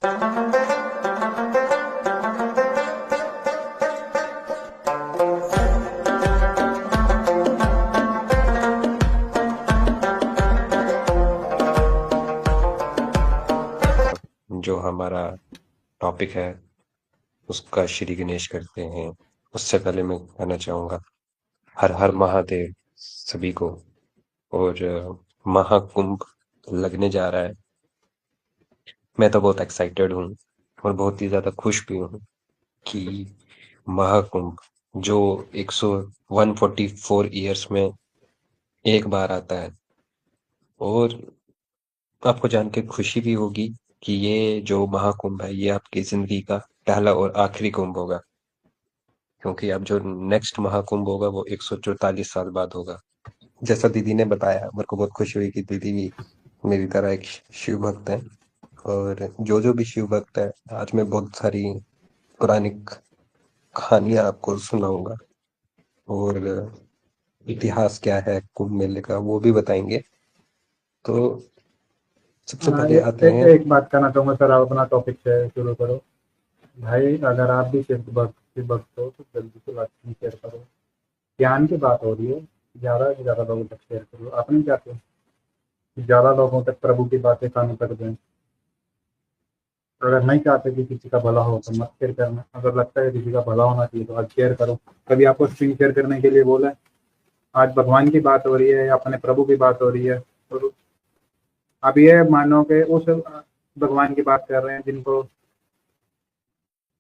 जो हमारा टॉपिक है उसका श्री गणेश करते हैं। उससे पहले मैं कहना चाहूँगा हर हर महादेव सभी को। और महाकुंभ लगने जा रहा है। मैं तो बहुत एक्साइटेड हूँ और बहुत ही ज़्यादा खुश भी हूँ कि महाकुंभ जो 144 ईयर्स में एक बार आता है। और आपको जान के खुशी भी होगी कि ये जो महाकुंभ है ये आपकी जिंदगी का पहला और आखिरी कुंभ होगा, क्योंकि अब जो नेक्स्ट महाकुंभ होगा वो 144 साल बाद होगा। जैसा दीदी ने बताया, मेरे को बहुत खुशी हुई कि दीदी भी मेरी तरह एक शिव भक्त है। और जो भी शिव भक्त है, आज मैं बहुत सारी पौराणिक कहानियां आपको सुनाऊंगा। और इतिहास क्या है कुंभ मेले का वो भी बताएंगे। तो सबसे हाँ, पहले आते हैं। एक बात कहना चाहूँगा सर, आप अपना टॉपिक से शुरू करो। भाई, अगर आप भी शिव भक्त हो तो जल्दी से बात शेयर करो। ज्ञान की बात हो रही है, ज़्यादा से ज़्यादा लोगों तक शेयर करो। आप नहीं चाहते कि ज़्यादा लोगों तक प्रभु की बातें कानों तक दें? अगर नहीं चाहते कि किसी का भला हो तो मत शेयर करना। अगर लगता है किसी का भला होना चाहिए तो आज शेयर करो। कभी आपको स्क्रीन शेयर करने के लिए बोला है? आज भगवान की बात हो रही है या अपने प्रभु की बात हो रही है। और अब ये मानो कि उस भगवान की बात कर रहे हैं जिनको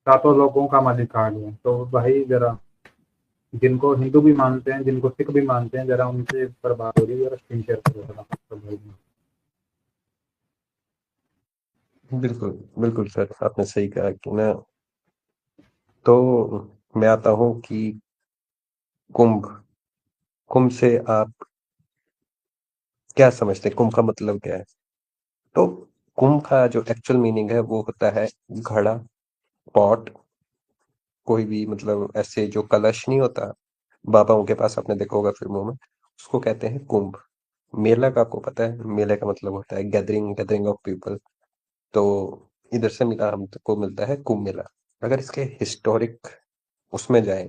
सातों लोगों का मालिक कहा गया है। तो भाई जरा, जिनको हिंदू भी मानते हैं, जिनको सिख भी मानते हैं, जरा उनसे पर बात हो रही है, जरा स्क्रीन शेयर करो जरा सब भाई। बिल्कुल, बिल्कुल सर, आपने सही कहा कि ना। तो मैं आता हूँ कि कुंभ कुंभ से आप क्या समझते हैं, कुंभ का मतलब क्या है? तो कुंभ का जो एक्चुअल मीनिंग है वो होता है घड़ा, पॉट। कोई भी मतलब ऐसे जो कलश नहीं होता बाबाओं के पास, आपने देखा होगा फिल्मों में, उसको कहते हैं कुंभ। मेला का आपको पता है, मेले का मतलब होता है गैदरिंग गैदरिंग ऑफ पीपल। तो इधर से मिला हमको मिलता है कुंभ मेला। अगर इसके हिस्टोरिक उसमें जाए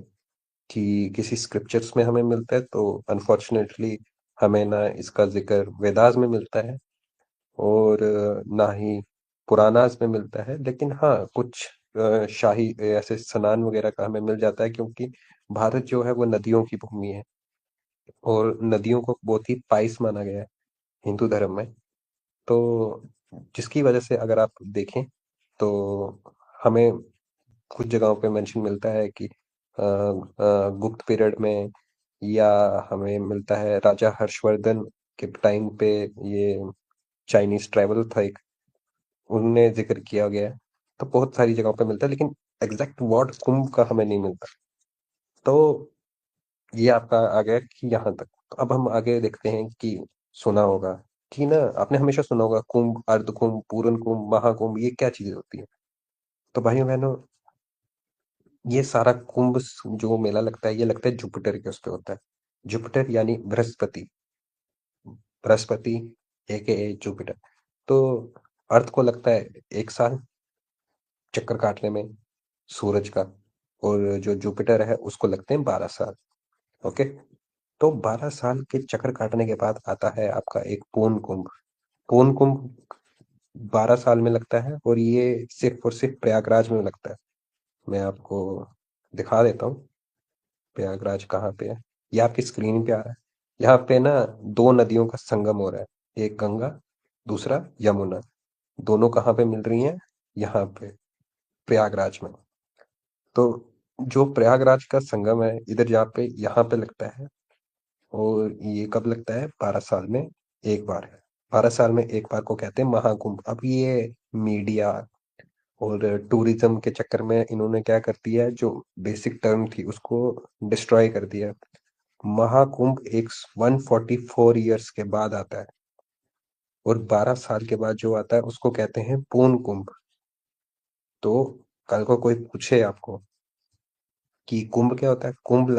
कि किसी स्क्रिप्चर्स में हमें मिलता है, तो अनफॉर्चुनेटली हमें ना इसका जिक्र वेदास में मिलता है और ना ही पुराणास में मिलता है। लेकिन हाँ, कुछ शाही ऐसे स्नान वगैरह का हमें मिल जाता है, क्योंकि भारत जो है वो नदियों की भूमि है और नदियों को बहुत ही पाइस माना गया है हिंदू धर्म में। तो जिसकी वजह से अगर आप देखें तो हमें कुछ जगहों पे मेंशन मिलता है कि गुप्त पीरियड में, या हमें मिलता है राजा हर्षवर्धन के टाइम पे, ये चाइनीज ट्रैवल था एक, उनने जिक्र किया गया है। तो बहुत सारी जगहों पे मिलता है, लेकिन एग्जैक्ट वर्ड कुंभ का हमें नहीं मिलता। तो ये आपका आ गया कि यहाँ तक। तो अब हम आगे देखते हैं कि सुना होगा कि ना, आपने हमेशा सुना होगा कुंभ, अर्ध कुंभ, पूर्ण कुंभ, महाकुंभ, ये क्या चीजें होती है। तो भाइयों बहनों, ये सारा कुंभ जो मेला लगता है ये लगता है जुपिटर के उस पे होता है। जुपिटर यानी बृहस्पति, बृहस्पति एके जुपिटर। तो अर्थ को लगता है 1 साल चक्कर काटने में सूरज का, और जो जुपिटर है उसको लगते हैं 12 साल। ओके। तो 12 साल के चक्कर काटने के बाद आता है आपका एक पूर्ण कुंभ। पूर्ण कुंभ 12 साल में लगता है, और ये सिर्फ और सिर्फ प्रयागराज में लगता है। मैं आपको दिखा देता हूँ प्रयागराज कहाँ पे है। ये आपकी स्क्रीन पे आ रहा है। यहाँ पे ना दो नदियों का संगम हो रहा है, एक गंगा, दूसरा यमुना। दोनों कहाँ पे मिल रही हैं? यहाँ पे, प्रयागराज में। तो जो प्रयागराज का संगम है इधर जहाँ पे, यहाँ पे लगता है। और ये कब लगता है? 12 साल में एक बार है। 12 साल में एक बार को कहते हैं महाकुंभ। अब ये मीडिया और टूरिज्म के चक्कर में इन्होंने क्या कर दिया है, जो बेसिक टर्म थी उसको डिस्ट्रॉय कर दिया। महाकुंभ एक 144 ईयर्स के बाद आता है, और 12 साल के बाद जो आता है उसको कहते हैं पूर्ण कुंभ। तो कल को कोई पूछे आपको कि कुंभ क्या होता है, कुंभ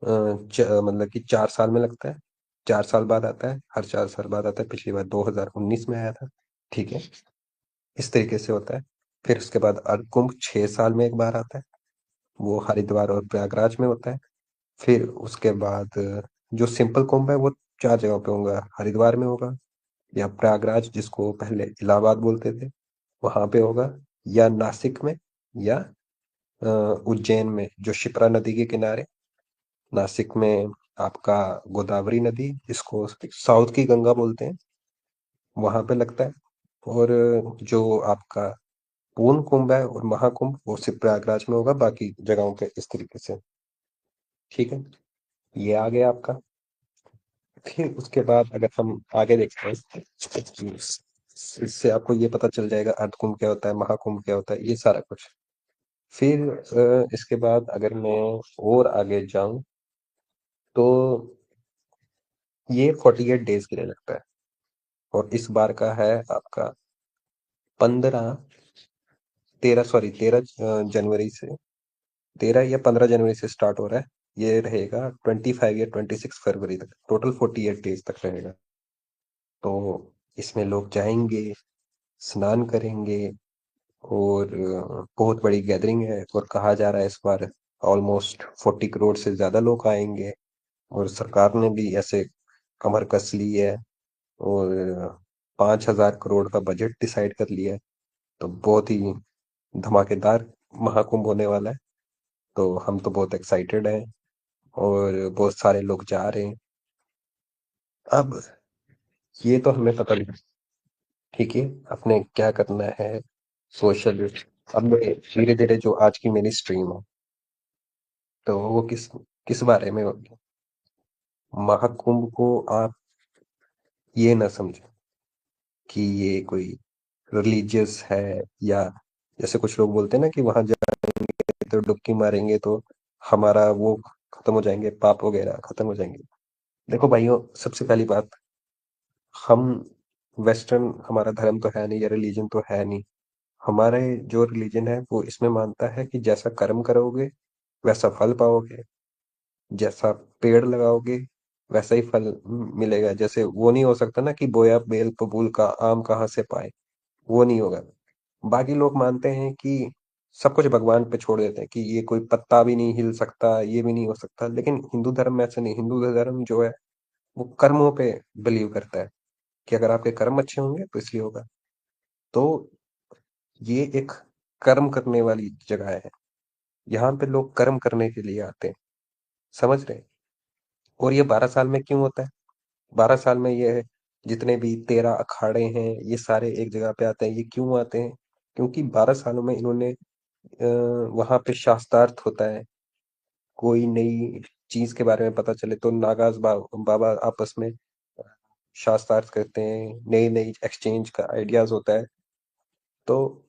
मतलब कि 4 साल में लगता है, 4 साल बाद आता है, हर 4 साल बाद आता है। पिछली बार 2019 में आया था। ठीक है। इस तरीके से होता है। फिर उसके बाद अर्ध कुंभ 6 साल में एक बार आता है, वो हरिद्वार और प्रयागराज में होता है। फिर उसके बाद जो सिंपल कुंभ है वो 4 जगह पे होगा, हरिद्वार में होगा, या प्रयागराज जिसको पहले इलाहाबाद बोलते थे वहां पे होगा, या नासिक में, या उज्जैन में जो शिप्रा नदी के किनारे, नासिक में आपका गोदावरी नदी जिसको साउथ की गंगा बोलते हैं वहां पे लगता है। और जो आपका पूर्ण कुंभ है और महाकुंभ वो सिर्फ प्रयागराज में होगा, बाकी जगहों पे इस तरीके से। ठीक है, ये आ गया आपका। फिर उसके बाद अगर हम आगे देखते हैं तो इससे आपको ये पता चल जाएगा अर्ध कुंभ क्या होता है, महाकुंभ क्या होता है, ये सारा कुछ। फिर इसके बाद अगर मैं और आगे जाऊं तो ये 48 डेज के लिए लगता है, और इस बार का है आपका 13 जनवरी से, 13 या 15 जनवरी से स्टार्ट हो रहा है। ये रहेगा 25 या 26 फरवरी तक, टोटल 48 डेज तक रहेगा। तो इसमें लोग जाएंगे, स्नान करेंगे, और बहुत बड़ी गैदरिंग है, और कहा जा रहा है इस बार ऑलमोस्ट 40 करोड़ से ज्यादा लोग आएंगे। और सरकार ने भी ऐसे कमर कस ली है, और 5,000 करोड़ का बजट डिसाइड कर लिया है। तो बहुत ही धमाकेदार महाकुंभ होने वाला है। तो हम तो बहुत एक्साइटेड हैं, और बहुत सारे लोग जा रहे हैं। अब ये तो हमें पता नहीं, ठीक है, अपने क्या करना है सोशल। अब धीरे धीरे जो आज की मेरी स्ट्रीम है तो वो किस किस बारे में होगी। महाकुंभ को आप ये ना समझो कि ये कोई रिलीजियस है, या जैसे कुछ लोग बोलते हैं ना कि वहां जाएंगे तो डुबकी मारेंगे तो हमारा वो खत्म हो जाएंगे, पाप वगैरह खत्म हो जाएंगे। देखो भाइयों, सबसे पहली बात, हम वेस्टर्न, हमारा धर्म तो है नहीं या रिलीजन तो है नहीं। हमारे जो रिलीजन है वो इसमें मानता है कि जैसा कर्म करोगे वैसा फल पाओगे, जैसा पेड़ लगाओगे वैसा ही फल मिलेगा। जैसे वो नहीं हो सकता ना कि बोया बेल बबूल का आम कहाँ से पाए, वो नहीं होगा। बाकी लोग मानते हैं कि सब कुछ भगवान पे छोड़ देते हैं कि ये कोई पत्ता भी नहीं हिल सकता, ये भी नहीं हो सकता। लेकिन हिंदू धर्म में ऐसा नहीं, हिंदू धर्म जो है वो कर्मों पे बिलीव करता है कि अगर आपके कर्म अच्छे होंगे तो इसलिए होगा। तो ये एक कर्म करने वाली जगह है, यहाँ पे लोग कर्म करने के लिए आते हैं, समझ रहे हैं। और ये 12 साल में क्यों होता है, 12 साल में ये जितने भी 13 अखाड़े हैं ये सारे एक जगह पे आते हैं। ये क्यों आते हैं? क्योंकि 12 सालों में इन्होंने वहां पे शास्त्रार्थ होता है, कोई नई चीज के बारे में पता चले तो बाबा आपस में शास्त्रार्थ करते हैं, नई नई एक्सचेंज का आइडियाज होता है। तो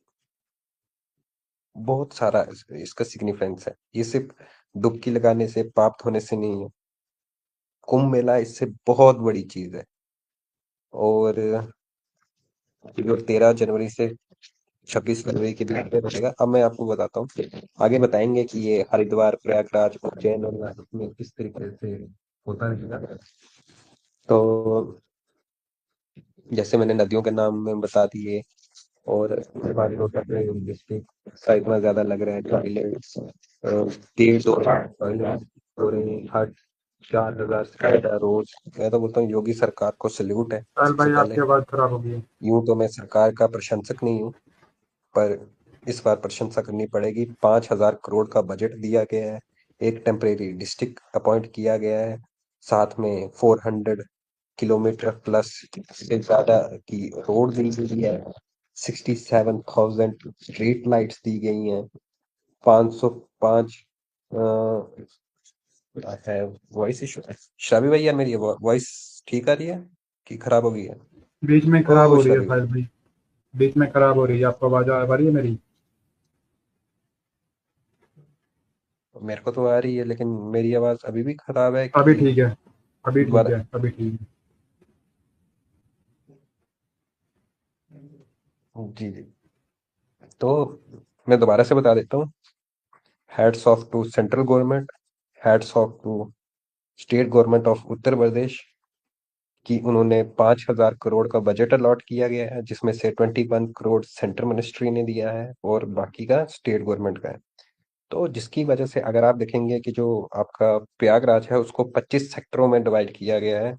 बहुत सारा इसका सिग्निफिकेंस है, ये सिर्फ डुबकी लगाने से प्राप्त होने से नहीं है। कुंभ मेला इससे बहुत बड़ी चीज है। और जो 13 जनवरी से 26 फरवरी के बीच में रहेगा, अब मैं आपको बताता हूँ, आगे बताएंगे कि ये हरिद्वार प्रयागराज उज्जैन और नासिक में किस तरीके से होता रहेगा। तो जैसे मैंने नदियों के नाम में बता दिए, और हमारे डिस्ट्रिक्ट का इतना ज्यादा लग रहा है टॉयलेट्स, 150 टॉयलेट हो रहे हैं हर 4,000 से ज्यादा रोज। मैं तो बोलता हूँ योगी सरकार को सल्यूट है साहिल सबसे भाई पहले। आपकी आवाज़ खराब हो गई है। यूं तो मैं सरकार का प्रशंसक नहीं हूँ, पर इस बार प्रशंसा करनी पड़ेगी। 5,000 करोड़ का बजट दिया गया है, एक टेम्परेरी डिस्ट्रिक्ट अपॉइंट किया गया है, साथ में 400 किलोमीटर प्लस से ज्यादा की रोड दी गई है, 67,000 स्ट्रीट लाइट्स दी गई हैं, 505 है। वॉइस इशू है श्रावी भैया, मेरी वॉइस ठीक आ रही है कि खराब हो गई है? बीच में खराब ओ हो रही है श्रावी साहिल भैया, भाई, बीच में खराब हो रही है। आपको आवाज़ आ रही है मेरी? मेरे को तो आ रही है, लेकिन मेरी आवाज अभी भी खराब है अभी कि ठीक है, अभी ठीक दोबारा? है, अभी ठीक है। जी जी। तो मैं दोबारा से बता देता हूँ। Hats off to central government, hats off to state government of Uttar Pradesh, कि उन्होंने 5,000 करोड़ का बजट अलॉट किया गया है, जिसमें से 21 करोड़ सेंट्रल मिनिस्ट्री ने दिया है और बाकी का स्टेट गवर्नमेंट का है। तो जिसकी वजह से अगर आप देखेंगे कि जो आपका प्रयागराज है उसको 25 सेक्टरों में डिवाइड किया गया है,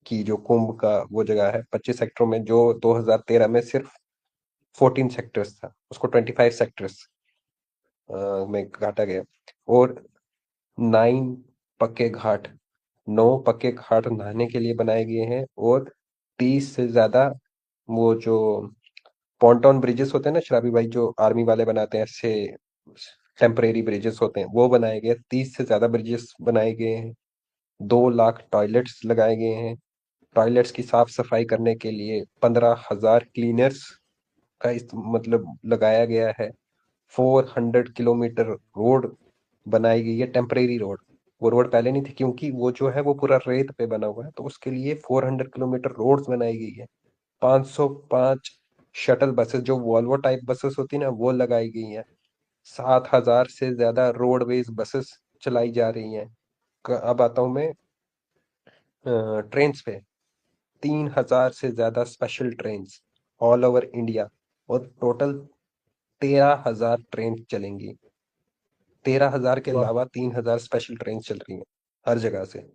कि जो कुंभ का वो जगह है 25 सेक्टरों में, जो 2013 में सिर्फ 14 सेक्टर्स था, उसको 25 सेक्टर्स में काटा गया। और 9 पक्के घाट 9 पक्के घाट नहाने के लिए बनाए गए हैं, और 30 से ज्यादा वो जो पॉन्टॉन ब्रिजेस होते हैं ना शराबी भाई, जो आर्मी वाले बनाते हैं ऐसे टेम्परेरी ब्रिजेस होते हैं, वो बनाए गए। 30 से ज्यादा ब्रिजेस बनाए गए हैं। 2 लाख टॉयलेट्स लगाए गए हैं। टॉयलेट्स की साफ सफाई करने के लिए 15,000 क्लीनर्स का मतलब लगाया गया है। 400 किलोमीटर रोड बनाई गई है, टेम्परेरी रोड। वो रोड पहले नहीं थी, क्योंकि वो जो है वो पूरा रेत पे बना हुआ है, तो उसके लिए 400 किलोमीटर रोड्स बनाई गई है। 505 शटल बसेस, जो वॉल्वो टाइप बसेस होती है ना, वो लगाई गई हैं। 7,000 से ज्यादा रोडवेज बसेस चलाई जा रही हैं। अब आता हूँ मैं ट्रेन पे। 3,000 से ज्यादा special train all over India, और टोटल 13,000 ट्रेन चलेंगी। 13,000 के वाह। अलावा 3,000 स्पेशल ट्रेन चल रही हैं हर जगह से।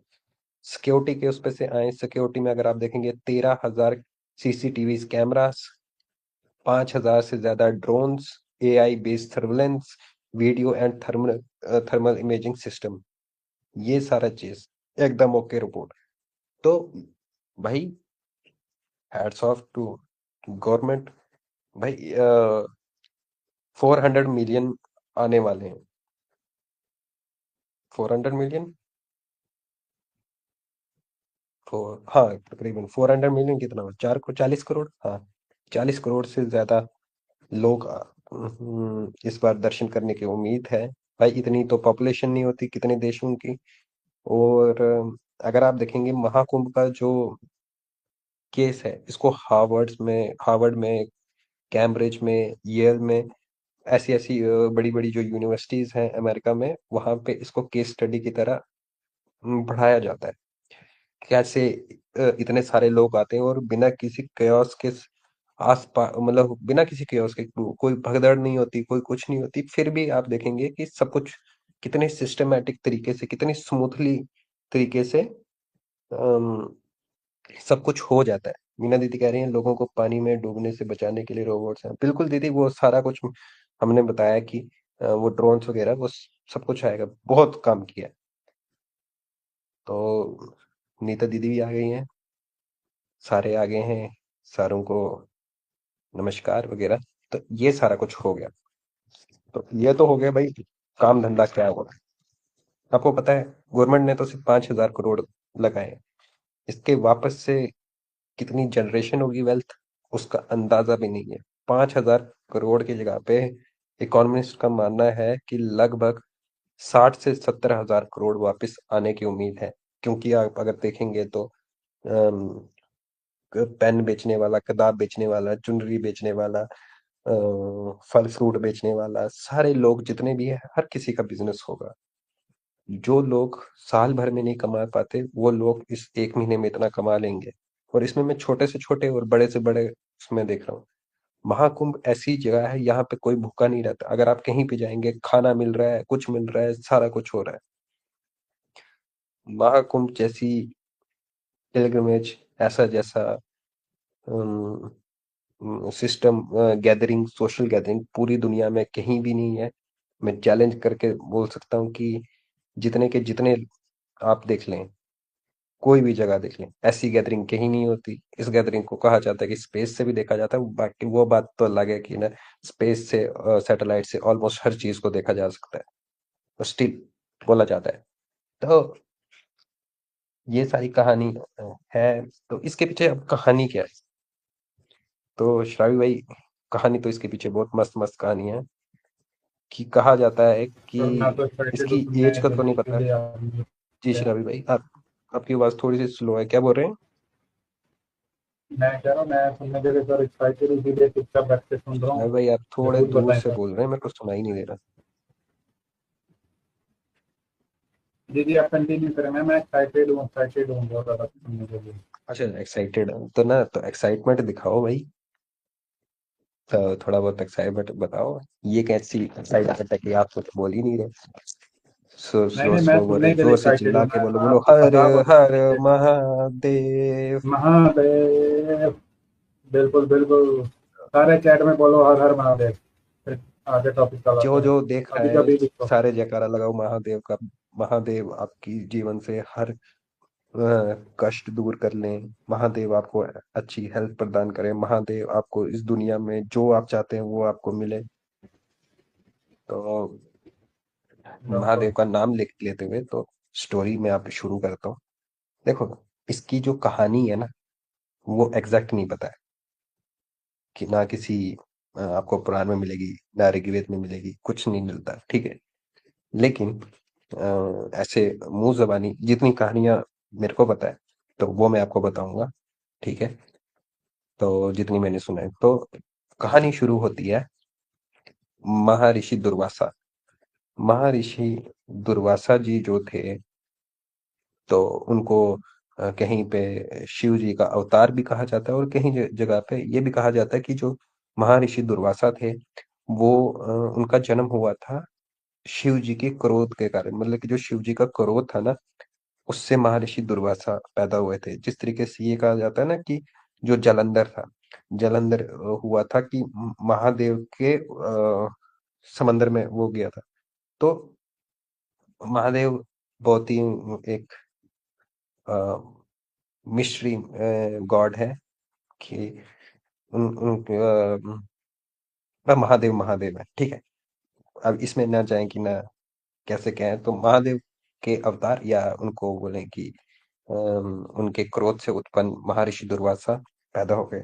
सिक्योरिटी के उस पे से आए, सिक्योरिटी में अगर आप देखेंगे 13,000 सीसीटीवी कैमरास, 5,000 से ज्यादा drones, AI based surveillance, video and thermal thermal imaging system, ये सारा चीज एकदम ओके रिपोर्ट। तो भाई, हैट्स ऑफ टू गवर्नमेंट। भाई 400 मिलियन आने वाले हैं। 400 मिलियन, हाँ तकरीबन 400 मिलियन, कितना हुआ, 40 करोड़, हाँ 40 करोड़ से ज्यादा लोग इस बार दर्शन करने की उम्मीद है। भाई इतनी तो पॉपुलेशन नहीं होती कितने देशों की। और अगर आप देखेंगे महाकुंभ का जो केस है, इसको हार्वर्ड में, कैम्ब्रिज में, येल में, ऐसी ऐसी बड़ी बड़ी जो यूनिवर्सिटीज हैं अमेरिका में, वहां पे इसको केस स्टडी की तरह पढ़ाया जाता है। कैसे इतने सारे लोग आते हैं और बिना किसी chaos के आस पास, मतलब बिना किसी chaos के, कोई भगदड़ नहीं होती, कोई कुछ नहीं होती, फिर भी आप देखेंगे कि सब कुछ कितने सिस्टमेटिक तरीके से, कितनी स्मूथली तरीके से अम, सब कुछ हो जाता है। मीना दीदी कह रही हैं लोगों को पानी में डूबने से बचाने के लिए रोबोट्स हैं। बिल्कुल दीदी, वो सारा कुछ हमने बताया कि वो ड्रोन्स वगैरह वो सब कुछ आएगा, बहुत काम किया है। तो नीता दीदी भी आ गई हैं, सारे आ गए हैं, सारों को नमस्कार वगैरह। तो ये सारा कुछ हो गया। तो ये तो हो गया भाई, काम धंधा क्या हुआ। आपको पता है गवर्नमेंट ने तो सिर्फ 5,000 करोड़ लगाए हैं। इसके वापस से कितनी जनरेशन होगी वेल्थ, उसका अंदाजा भी नहीं है। 5,000 करोड़ की जगह पे इकोनॉमिस्ट का मानना है कि लगभग 60 से 70 हजार करोड़ वापस आने की उम्मीद है। क्योंकि आप अगर देखेंगे तो पेन बेचने वाला, किताब बेचने वाला, चुनरी बेचने वाला, फल फ्रूट बेचने वाला, सारे लोग जितने भी है, हर किसी का बिजनेस होगा। जो लोग साल भर में नहीं कमा पाते, वो लोग इस 1 महीने में इतना कमा लेंगे। और इसमें मैं छोटे से छोटे और बड़े से बड़े उसमें देख रहा हूँ। महाकुंभ ऐसी जगह है, यहाँ पे कोई भूखा नहीं रहता। अगर आप कहीं पे जाएंगे, खाना मिल रहा है, कुछ मिल रहा है, सारा कुछ हो रहा है। महाकुंभ जैसी पिलग्रिमेज, ऐसा जैसा सिस्टम, गैदरिंग, सोशल गैदरिंग पूरी दुनिया में कहीं भी नहीं है। मैं चैलेंज करके बोल सकता हूँ कि जितने के जितने आप देख लें, कोई भी जगह देख लें, ऐसी गैदरिंग कहीं नहीं होती। इस गैदरिंग को कहा जाता है कि स्पेस से भी देखा जाता है, बाकी वो बात तो अलग है कि ना, स्पेस से, सैटेलाइट से ऑलमोस्ट हर चीज को देखा जा सकता है, स्टिल बोला जाता है। तो ये सारी कहानी है। तो इसके पीछे अब कहानी क्या है? तो श्रावी भाई, कहानी तो इसके पीछे बहुत मस्त मस्त कहानी है। कि कहा जाता है और मैं कि तो एक्साइटेड इसकी हूँ सुनने एज का तो नहीं जल्दी पता। सीधे आप मुझे जी क्या। श्रावी भाई, आप, आपकी आवाज थोड़ी सी स्लो है, क्या बोल रहे हैं? मैं कह रहा हूँ मैं सुनने के लिए सर एक्साइटेड हूँ, सीधे चुपचाप बैठ के सुन रहा श्रावी हूँ। भाई, आप थोड़े जरूर दूर बताएं से सर। बोल रहे हैं, मेरे को सुनाई नहीं दे रहा। जी जी, आप कंटिन्यू करें। मैं एक्साइटेड हूँ बहुत ज़्यादा सुनने के लिए। अच्छा, एक्साइटेड तो ना, तो एक्साइटमेंट दिखाओ भाई। तो थोड़ा बहुत एक्साइटमेंट बताओ। ये कैसी एक्साइटमेंट है कि आप कुछ बोल ही नहीं रहे? नहीं स्लो नहीं, मैं स्लो बोलो, सुनने के लिए जोर से एक्साइटेड चिल्ला हूँ। के मैं बोलो, बोलो आपको हर पता होगा हर सुनने के लिए। महादेव। महादेव। बिल्कुल बिल्कुल। सारे चैट में बोलो हर हर महादेव। फिर आगे टॉपिक चलाते जो हैं। जो देख रहा अभी है कभी लिखो। सारे जयकारा लगाओ महादेव का। महादेव आपकी जीवन से हर कष्ट दूर कर लें। महादेव आपको अच्छी हेल्थ प्रदान करें। महादेव आपको इस दुनिया में जो आप चाहते हैं वो आपको मिले। तो बिल्कुल। महादेव का नाम लिख लेते हुए तो स्टोरी में आप शुरू करता हूँ। देखो, इसकी जो कहानी है ना, वो एग्जैक्ट नहीं पता है कि ना किसी आपको पुराण में मिलेगी, ना ऋग्वेद में मिलेगी, कुछ नहीं मिलता, ठीक है। लेकिन ऐसे मुंह जबानी जितनी कहानियां मेरे को पता है तो वो मैं आपको बताऊंगा, ठीक है। तो जितनी मैंने सुना है तो कहानी शुरू होती है महर्षि दुर्वासा। महर्षि दुर्वासा जी जो थे, तो उनको कहीं पे शिव जी का अवतार भी कहा जाता है, और कहीं जगह पे ये भी कहा जाता है कि जो महर्षि दुर्वासा थे वो उनका जन्म हुआ था शिव जी के क्रोध के कारण। मतलब कि जो शिव जी का क्रोध था ना, उससे महर्षि दुर्वासा पैदा हुए थे। जिस तरीके से ये कहा जाता है ना कि जो जलंधर था, जलंधर हुआ था कि महादेव के समंदर में वो गया था। तो महादेव बहुत ही एक मिस्ट्री गॉड है कि उन महादेव महादेव है, ठीक है। अब इसमें ना जाए कि ना कैसे क्या है, तो महादेव के अवतार या उनको बोले कि उनके क्रोध से उत्पन्न महर्षि दुर्वासा पैदा हो गए।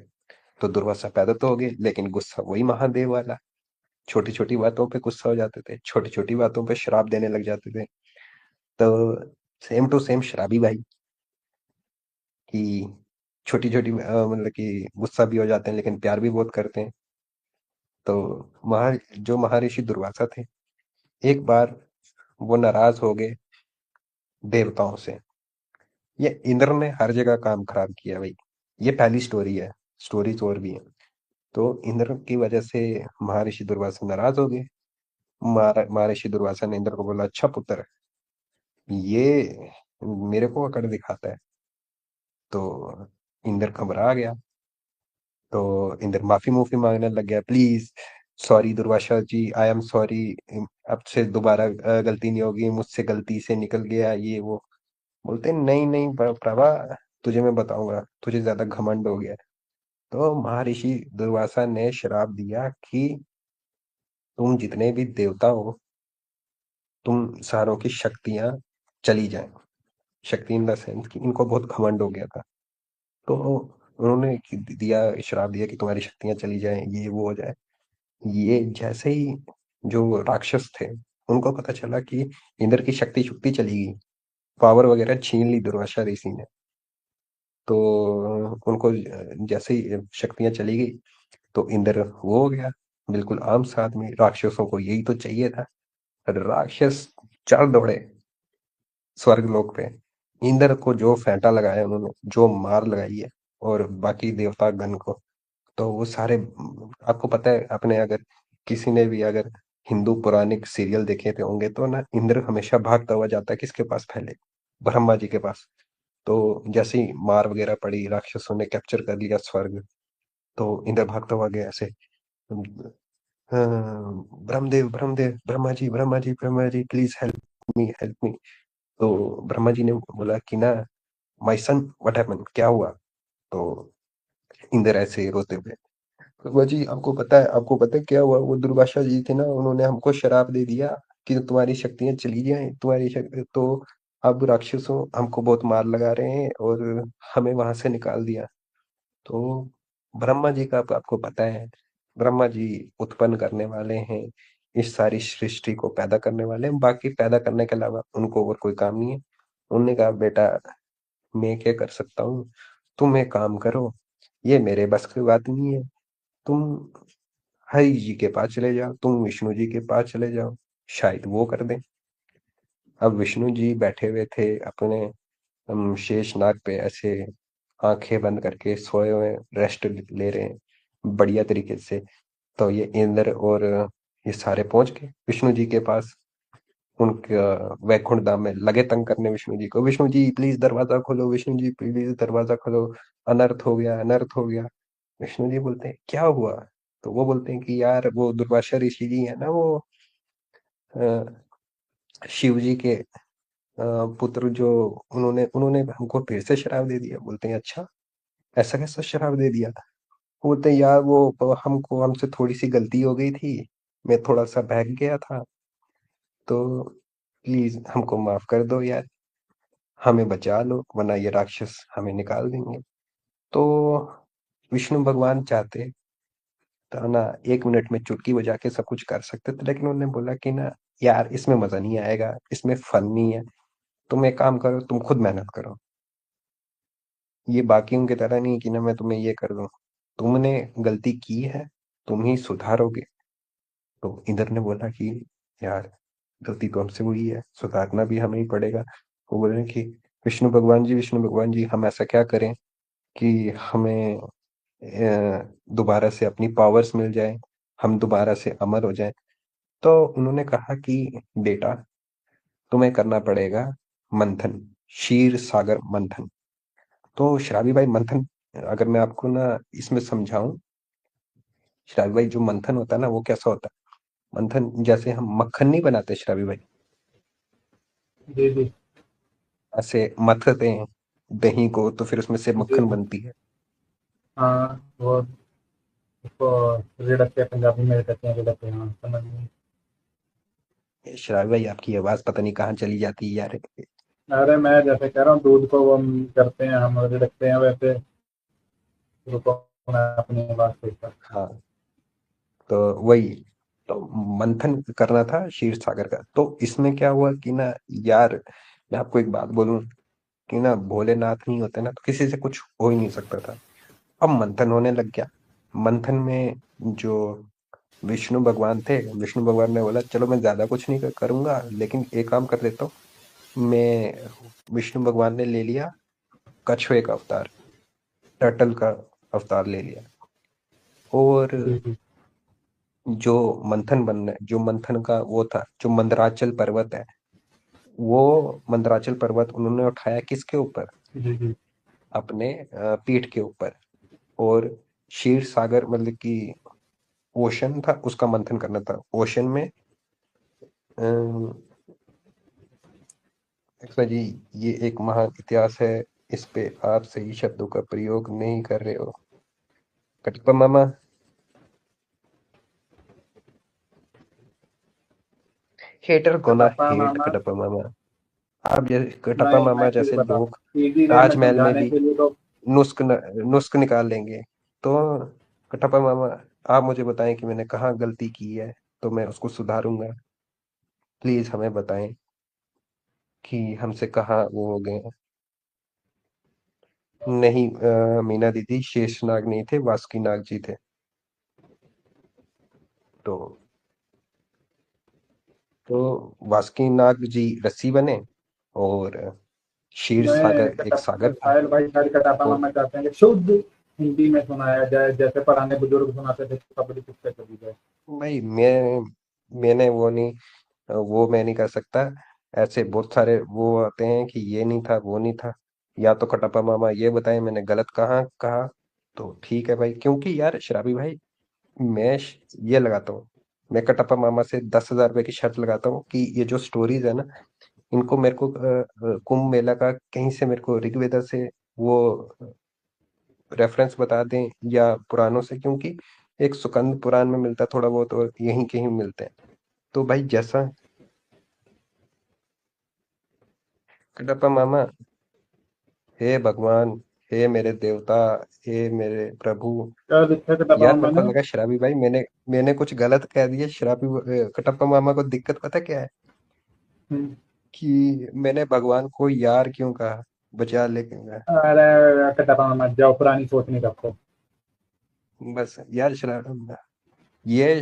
तो दुर्वासा पैदा तो हो गए, लेकिन गुस्सा वही महादेव वाला। छोटी छोटी बातों पे गुस्सा हो जाते थे, छोटी छोटी बातों पे श्राप देने लग जाते थे। तो सेम टू सेम शराबी भाई, कि छोटी छोटी मतलब कि गुस्सा भी हो जाते हैं लेकिन प्यार भी बहुत करते हैं। तो जो महर्षि दुर्वासा थे, एक बार वो नाराज हो गए देवताओं से। ये इंद्र ने हर जगह काम खराब किया भाई। ये पहली स्टोरी है, स्टोरीज और भी है। तो इंद्र की वजह से महर्षि दुर्वासा नाराज हो गए। महर्षि दुर्वासा ने इंद्र को बोला, अच्छा पुत्र, ये मेरे को अकड़ दिखाता है। तो इंद्र घबरा गया। तो इंद्र माफी मुफी मांगने लग गया, please sorry Durvasa ji, I am sorry, अब से दोबारा गलती नहीं होगी मुझसे, गलती से निकल गया ये वो। बोलते नहीं नहीं प्रभा, तुझे मैं बताऊंगा, तुझे ज्यादा घमंड हो गया है। तो महर्षि दुर्वासा ने श्राप दिया कि तुम जितने भी देवता हो, तुम सारों की शक्तियां चली जाएं। शक्ति इन द सेंस कि इनको बहुत घमंड हो गया था। तो उन्होंने दिया, श्राप दिया कि तुम्हारी शक्तियां चली जाएं, ये वो हो जाए। ये जैसे ही जो राक्षस थे उनको पता चला कि इंद्र की शक्ति शुक्ति चली गई, पावर वगैरह छीन ली दुर्वासा ऋषि ने। तो उनको जैसे ही शक्तियां चली गई तो इंद्र वो हो गया बिल्कुल आम सा आदमी। राक्षसों को यही तो चाहिए था। राक्षस चढ़ दौड़े स्वर्ग लोक पे। इंद्र को जो फेंटा लगाया उन्होंने, जो मार लगाई है, और बाकी देवता गण को, तो वो सारे, आपको पता है, अपने अगर किसी ने भी अगर हिंदू पौराणिक सीरियल देखे थे होंगे तो ना, इंद्र हमेशा भागता हुआ जाता है किसके पास पहले? ब्रह्मा जी के पास। तो जैसे ही मार वगैरह पड़ी, राक्षसों ने कैप्चर कर लिया स्वर्ग, तो इंद्र भागता हुआ गया ऐसे, Brahmadev Brahmadev, Brahma ji Brahma ji, please help me help me. तो ब्रह्मा जी ने बोला कि ना, माय सन व्हाट हैपेंड, क्या हुआ? तो इंद्र ऐसे रोते हुए, ब्रह्मा जी आपको पता है क्या हुआ? वो दुर्वासा जी थे ना, उन्होंने हमको श्राप दे दिया कि तुम्हारी शक्तियां चली जाएं, तुम्हारी शक्ति तो अब राक्षसों हमको बहुत मार लगा रहे हैं और हमें वहां से निकाल दिया। तो ब्रह्मा जी का आपको पता है, ब्रह्मा जी उत्पन्न करने वाले हैं, इस सारी सृष्टि को पैदा करने वाले हैं, बाकी पैदा करने के अलावा उनको और कोई काम नहीं है। उन्होंने कहा, बेटा मैं क्या कर सकता हूँ, तुम एक काम करो, ये मेरे बस की बात नहीं है, तुम हरि जी के पास चले जाओ, तुम विष्णु जी के पास चले जाओ, शायद वो कर दें। अब विष्णु जी बैठे हुए थे अपने शेष नाग पे, ऐसे आंखें बंद करके सोए हुए, रेस्ट ले रहे हैं बढ़िया तरीके से। तो ये इंद्र और ये सारे पहुंच गए विष्णु जी के पास, उनका वैकुंठ धाम में, लगे तंग करने विष्णु जी को। विष्णु जी प्लीज दरवाजा खोलो, विष्णु जी प्लीज दरवाजा खोलो, अनर्थ हो गया, अनर्थ हो गया। विष्णु जी बोलते हैं क्या हुआ? तो वो बोलते हैं कि यार वो दुर्वासा ऋषि जी है ना, वो अ, शिव जी के पुत्र, जो उन्होंने उन्होंने हमको फिर से श्राप दे दिया। बोलते हैं अच्छा, ऐसा कैसा श्राप दे दिया? बोलते हैं यार वो हमको हमसे थोड़ी सी गलती हो गई थी, मैं थोड़ा सा बहक गया था, तो प्लीज हमको माफ कर दो यार, हमें बचा लो, वरना ये राक्षस हमें निकाल देंगे। तो विष्णु भगवान चाहते तो ना 1 मिनट में चुटकी बजा के सब कुछ कर सकते थे, लेकिन उन्होंने बोला कि ना यार इसमें मजा नहीं आएगा, इसमें फन नहीं है, तुम एक काम करो, तुम खुद मेहनत करो। ये बाकियों की तरह नहीं कि ना मैं तुम्हें ये कर दूं, तुमने गलती की है, तुम ही सुधारोगे। तो इंद्र ने बोला कि यार गलती तो हमसे हुई है, सुधारना भी हमें ही पड़ेगा। वो बोल रहे हैं कि विष्णु भगवान जी, विष्णु भगवान जी, हम ऐसा क्या करें कि हमें दोबारा से अपनी पावर्स मिल जाए, हम दोबारा से अमर हो जाएं। तो उन्होंने कहा कि बेटा, तुम्हें करना पड़ेगा मंथन, क्षीर सागर मंथन। तो श्रावी भाई मंथन, अगर मैं आपको ना इसमें समझाऊं, श्रावी भाई जो मंथन होता है ना, वो कैसा होता है? मंथन जैसे हम मक्खन नहीं बनाते श्रावी भाई, जी जी। ऐसे मथते हैं दही को, तो फिर उसमें से जी मक्खन जी। बनती है। हाँ वो उसको रिड़कते, पंजाबी में कहते हैं रिड़कते, हाँ समझ गए। श्रावी भाई आपकी आवाज पता नहीं कहाँ चली जाती है यार। अरे मैं जैसे कह रहा हूँ, दूध को वो हम करते हैं, हम रिड़कते हैं, वैसे रुको, मैं अपनी बात देखता। हाँ, तो वही, तो मंथन करना था क्षीर सागर का। तो इसमें क्या हुआ कि ना यार, मैं आपको एक बात बोलूं कि ना भोलेनाथ नहीं होते ना, तो किसी से कुछ हो ही नहीं सकता था। अब मंथन होने लग गया। मंथन में जो विष्णु भगवान थे, विष्णु भगवान ने बोला चलो मैं ज्यादा कुछ नहीं करूंगा, लेकिन एक काम कर देता हूँ मैं। विष्णु भगवान ने ले लिया कछुए का अवतार, टर्टल का अवतार ले लिया। और जी जी। जो जो मंथन का वो था, जो मंदराचल पर्वत है, वो मंदराचल पर्वत उन्होंने उठाया किसके ऊपर? जी जी। अपने पीठ के ऊपर। और क्षीर सागर मतलब कि ओशन था, उसका मंथन करना था ओशन में। अम, एक्सा जी, ये एक महान इतिहास है, इस पे आप सही शब्दों का प्रयोग नहीं कर रहे हो। कटप्पा मामा, हेटर को ना कटप्पा हेट मामा। कटप्पा मामा। आप जैसे कटप्पा नहीं, मैं मामा एक्चुअली जैसे बता लोग रहा हूँ, इजी वे में ताजमहल में समझाने भी के लिए तो। नुस्ख निकाल लेंगे। तो कटप्पा मामा, आप मुझे बताएं कि मैंने कहाँ गलती की है, तो मैं उसको सुधारूंगा। प्लीज हमें बताएं कि हमसे कहाँ वो हो गए हैं। नहीं मीना दीदी, शेषनाग नहीं थे, वासुकी नाग जी थे। तो तो वासुकी नाग जी रस्सी बने, और क्षीर मैं सागर एक कटप्पा सागर था। साहिल भाई, सारी कटप्पा और मामा चाहते हैं कि शुद्ध हिंदी में सुनाया जाए, जैसे पुराने बुजुर्ग सुनाते थे, कबड्डी किससे चली जाए। भाई मैंने वो मैं नहीं कर सकता। ऐसे बहुत सारे वो आते हैं कि ये नहीं था, वो नहीं था। या तो कटप्पा मामा ये बताएं मैंने गलत कहाँ कहा, तो ठीक है भाई। क्योंकि यार शराबी भाई, ये लगाता हूँ, मैं कटप्पा मामा से 10,000 रुपए की शर्त लगाता हूँ कि ये जो स्टोरीज है ना, इनको मेरे को कुंभ मेला का कहीं से मेरे को ऋग्वेदा से वो रेफरेंस बता दें, या पुराणों से, क्योंकि एक सुकंद पुराण में मिलता है थोड़ा बहुत, और यहीं कहीं मिलते हैं। तो भाई जैसा कटप्पा मामा, हे भगवान, हे मेरे देवता, हे मेरे प्रभु। क्या लिखा है कटप्पा यार मामा मेरे को ने? लगा शराबी भाई मैंने कुछ गलत कह दिया। कटप्पा मामा को दिक्कत पता क्या है? हम्म। कि मैंने भगवान को यार क्यों कहा, बचा लेके गया। अरे कटप्पा मामा जाओ, पुरानी सोच नहीं रखो। बस यार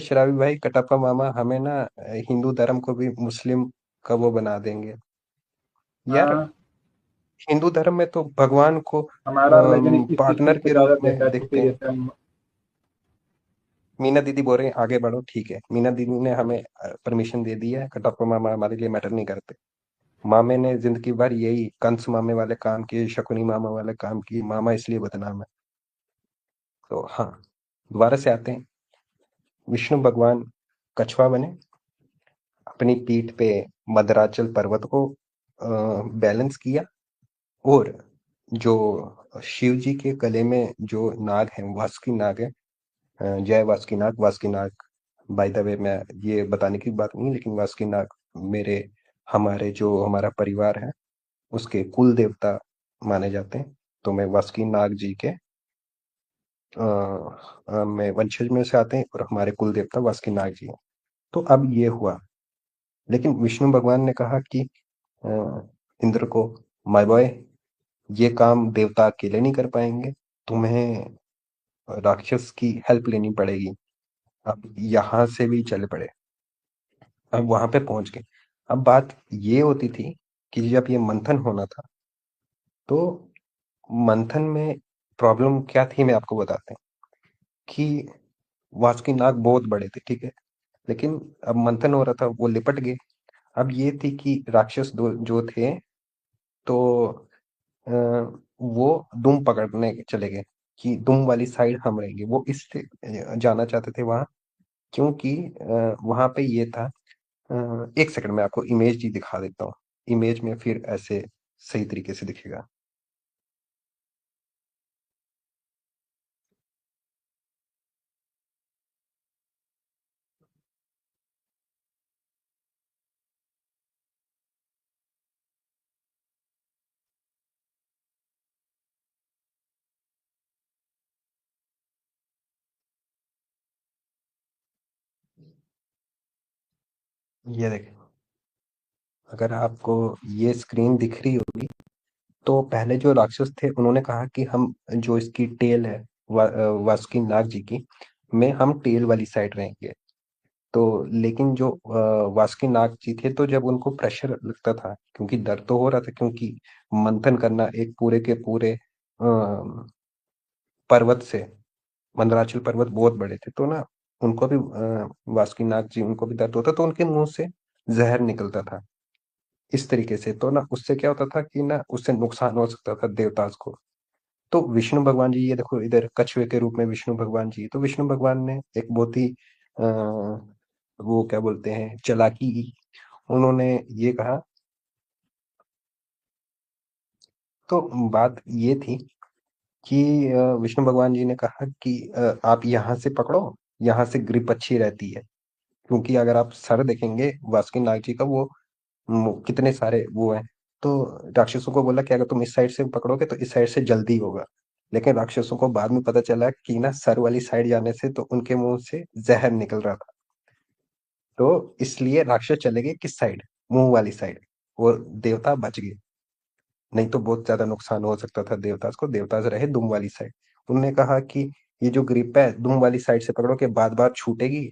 शराबी भाई, कटप्पा मामा हमें ना हिंदू धर्म को भी मुस्लिम का वो बना देंगे। यार हाँ हिंदू धर्म में तो भगवान को हमारा, लेकिन इस पार्टनर चीज पे के रूप ज्यादा में देता है देखते छुट्टी हैं। जैसे हम। मीना दीदी बोल रहे हैं आगे बढ़ो, ठीक है, मीना दीदी ने हमें परमिशन दे दी है, कटप्पा मामा हमारे लिए मैटर नहीं करते। मामे ने जिंदगी भर यही कंस मामे वाले काम किए, शकुनी मामा वाले काम किए, मामा इसलिए बदनाम है। तो हाँ, दोबारा से आते हैं। विष्णु भगवान कछुआ बने, अपनी पीठ पे मदराचल पर्वत को बैलेंस किया, और जो शिव जी के गले में जो नाग है, वासुकी नाग है, जय वासुकी नाग, वासुकी नाग, बाय द वे मैं ये बताने की बात नहीं, लेकिन वासुकी नाग मेरे हमारे जो हमारा परिवार है उसके कुल देवता माने जाते हैं। तो मैं वासुकी नाग जी के में वंशज में से आते हैं, और हमारे कुल देवता वासुकी नाग जी हैं। तो अब ये हुआ, लेकिन विष्णु भगवान ने कहा कि अ, इंद्र को, माय बॉय, ये काम देवता अकेले नहीं कर पाएंगे, तुम्हें राक्षस की हेल्प लेनी पड़ेगी। अब यहाँ से भी चले पड़े, अब वहां पे पहुंच गए। अब बात ये होती थी कि जब ये मंथन होना था, तो मंथन में प्रॉब्लम क्या थी मैं आपको बताते हैं कि वासुकी नाग बहुत बड़े थे, ठीक है, लेकिन अब मंथन हो रहा था, वो लिपट गए। अब ये थी कि राक्षस दो जो थे, तो अ, वो दुम पकड़ने चले गए कि दुम वाली साइड हम रहेंगे, वो इसलिए जाना चाहते थे वहां, क्योंकि वहां पे ये था। एक सेकंड में आपको इमेज ही दिखा देता हूँ, इमेज में फिर ऐसे सही तरीके से दिखेगा। ये देखें, अगर आपको ये स्क्रीन दिख रही होगी, तो पहले जो राक्षस थे उन्होंने कहा कि हम जो इसकी टेल है, वासुकी नाग जी की, में हम टेल वाली साइड रहेंगे। तो लेकिन जो वासुकी नाग जी थे, तो जब उनको प्रेशर लगता था, क्योंकि दर्द तो हो रहा था, क्योंकि मंथन करना एक पूरे के पूरे पर्वत से, मंदराचल पर्वत बहुत बड़े थे, तो ना उनको भी वासुकी नाग जी, उनको भी दर्द होता, तो उनके मुंह से जहर निकलता था इस तरीके से। तो ना उससे क्या होता था कि ना उससे नुकसान हो सकता था देवताओं को। तो विष्णु भगवान जी, ये देखो इधर कछुए के रूप में विष्णु भगवान जी, तो विष्णु भगवान ने एक बहुत ही वो क्या बोलते हैं, चालाकी की, उन्होंने ये कहा। तो बात ये थी कि विष्णु भगवान जी ने कहा कि आप यहाँ से पकड़ो, यहाँ से ग्रिप अच्छी रहती है, क्योंकि अगर आप सर देखेंगे वासुकी नाग जी का, वो कितने सारे वो है। तो राक्षसों को बोला कि अगर तुम इस साइड से पकड़ोगे तो इस साइड से जल्दी होगा, लेकिन राक्षसों को बाद में पता चला कि ना सर वाली साइड जाने से तो उनके मुंह से जहर निकल रहा था। तो इसलिए राक्षस चले गए किस साइड, मुंह वाली साइड, और देवता बच गए, नहीं तो बहुत ज्यादा नुकसान हो सकता था देवताज को। देवताज रहे दुम वाली साइड। उनने कहा कि ये जो ग्रिप है दुम वाली साइड से पकड़ो के बाद बार छूटेगी,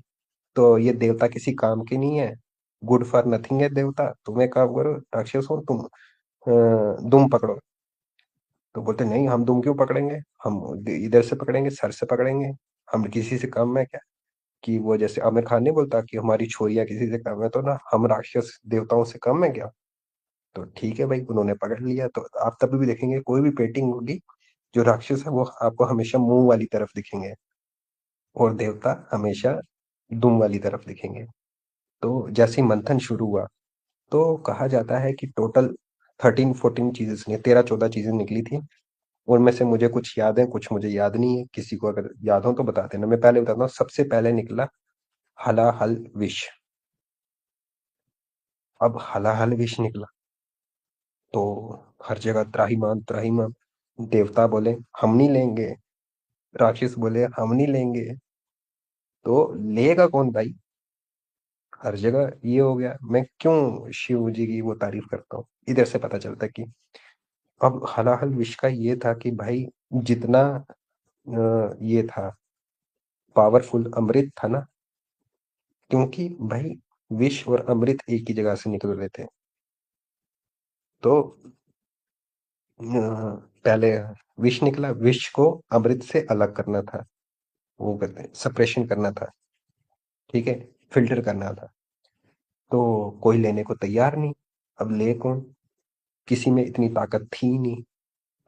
तो ये देवता किसी काम की नहीं है, गुड फॉर नथिंग है देवता, तुम्हें काम करो राक्षस हो तुम, दुम पकड़ो। तो बोलते नहीं, हम दुम क्यों पकड़ेंगे, हम इधर से पकड़ेंगे, सर से पकड़ेंगे, हम किसी से कम है क्या। कि वो जैसे आमिर खान नहीं बोलता कि हमारी छोरियां किसी से कम है, तो ना हम राक्षस देवताओं से कम है क्या। तो ठीक है भाई, उन्होंने पकड़ लिया। तो आप तभी भी देखेंगे कोई भी पेंटिंग होगी, जो राक्षस है वो आपको हमेशा मुंह वाली तरफ दिखेंगे, और देवता हमेशा दुम वाली तरफ दिखेंगे। तो जैसे ही मंथन शुरू हुआ, तो कहा जाता है कि टोटल 13-14 चीजें, 13-14 चीजें निकली थी। उनमें से मुझे कुछ याद है, कुछ मुझे याद नहीं है, किसी को अगर याद हो तो बता देना। मैं पहले बताता हूँ, सबसे पहले निकला हलाहल विष। अब हलाहल विष निकला, तो हर जगह त्राहिमाम त्राहिमाम। देवता बोले हम नहीं लेंगे, राक्षस बोले हम नहीं लेंगे, तो लेगा कौन भाई। हर जगह ये हो गया, मैं क्यों शिव जी की वो तारीफ करता हूँ। इधर से पता चलता है कि अब हलाहल विष का ये था कि भाई जितना ये था पावरफुल अमृत था ना, क्योंकि भाई विष और अमृत एक ही जगह से निकल रहे थे। तो पहले विष निकला, विष को अमृत से अलग करना था, वो कहते हैं सेपरेशन करना था, ठीक है, फिल्टर करना था। तो कोई लेने को तैयार नहीं, अब ले कौन, किसी में इतनी ताकत थी नहीं।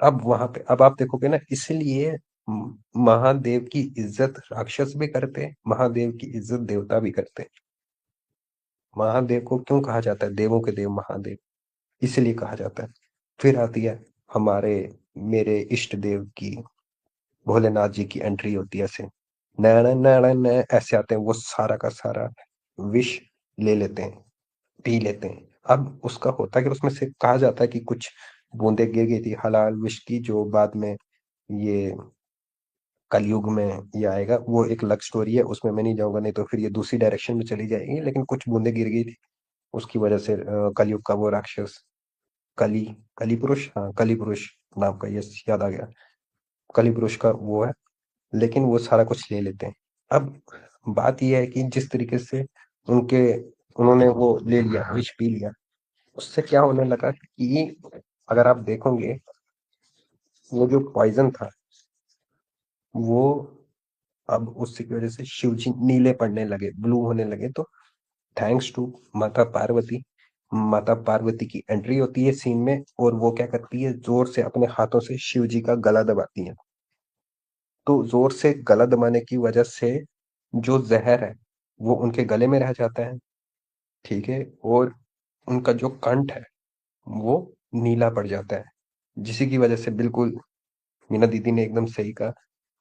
अब वहां पे अब आप देखोगे ना, इसलिए महादेव की इज्जत राक्षस भी करते, महादेव की इज्जत देवता भी करते। महादेव को क्यों कहा जाता है देवों के देव महादेव, इसलिए कहा जाता है। फिर आती है हमारे मेरे इष्ट देव की, भोलेनाथ जी की एंट्री होती है ऐसे, नैन नैन नैन ऐसे आते हैं, वो सारा का सारा विष ले लेते हैं, पी लेते हैं। अब उसका होता है कि उसमें से कहा जाता है कि कुछ बूंदे गिर गई थी हलाल विष की, जो बाद में ये कलयुग में ये आएगा, वो एक अलग स्टोरी है, उसमें मैं नहीं जाऊंगा, नहीं तो फिर ये दूसरी डायरेक्शन में चली जाएगी। लेकिन कुछ बूंदे गिर गई थी, उसकी वजह से कलयुग का वो राक्षस कली, कली पुरुष, हाँ कली पुरुष नाम का, ये याद आ गया, कली पुरुष का वो है। लेकिन वो सारा कुछ ले लेते हैं। अब बात ये है कि जिस तरीके से उनके उन्होंने वो ले लिया, विष पी लिया, उससे क्या होने लगा कि अगर आप देखोगे, वो जो पॉइजन था, वो अब उसकी वजह से शिव जी नीले पड़ने लगे, ब्लू होने लगे। तो थैंक्स टू माता पार्वती, माता पार्वती की एंट्री होती है सीन में, और वो क्या करती है, जोर से अपने हाथों से शिव जी का गला दबाती है। तो जोर से गला दबाने की वजह से जो जहर है वो उनके गले में रह जाता है, ठीक है, और उनका जो कंठ है वो नीला पड़ जाता है, जिसी की वजह से बिल्कुल मीना दीदी ने एकदम सही कहा,